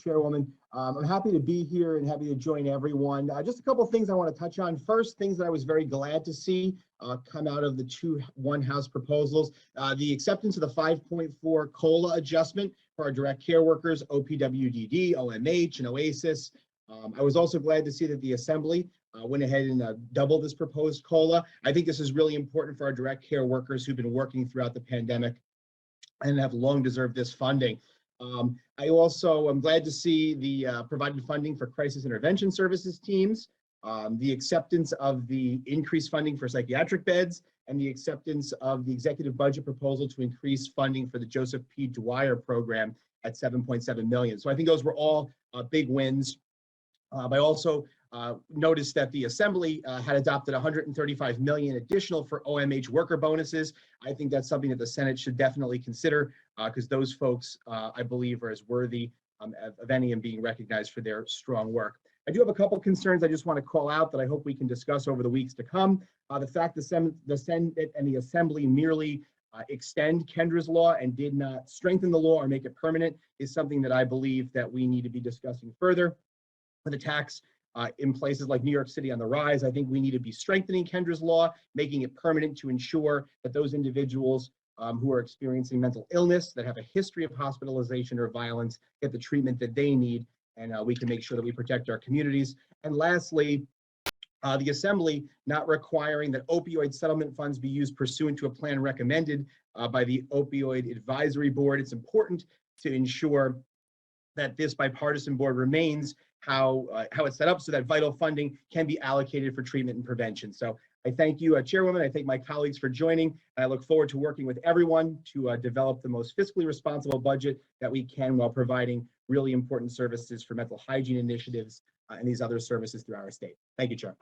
Chairwoman. I'm happy to be here and happy to join everyone. Just a couple of things I want to touch on. First, things that I was very glad to see come out of the two House proposals. The acceptance of the 5.4 COLA adjustment for our direct care workers, OPWDD, OMH, and OASIS. I was also glad to see that the Assembly went ahead and doubled this proposed COLA. I think this is really important for our direct care workers who've been working throughout the pandemic and have long deserved this funding. I also am glad to see the provided funding for crisis intervention services teams, the acceptance of the increased funding for psychiatric beds, and the acceptance of the executive budget proposal to increase funding for the Joseph P. Dwyer program at $7.7 million. So I think those were all big wins. I also noticed that the Assembly had adopted $135 million additional for OMH worker bonuses. I think that's something that the Senate should definitely consider because those folks, I believe, are as worthy of any and being recognized for their strong work. I do have a couple concerns I just want to call out that I hope we can discuss over the weeks to come. The fact the Senate and the Assembly merely extend Kendra's law and did not strengthen the law or make it permanent is something that I believe that we need to be discussing further. For the tax in places like New York City on the rise, I think we need to be strengthening Kendra's law, making it permanent to ensure that those individuals who are experiencing mental illness, that have a history of hospitalization or violence, get the treatment that they need, and we can make sure that we protect our communities. And lastly, the Assembly not requiring that opioid settlement funds be used pursuant to a plan recommended by the Opioid Advisory Board. It's important to ensure that this bipartisan board remains how it's set up so that vital funding can be allocated for treatment and prevention. So I thank you, Chairwoman. I thank my colleagues for joining. And I look forward to working with everyone to develop the most fiscally responsible budget that we can while providing really important services for mental hygiene initiatives and these other services through our state. Thank you, Chair.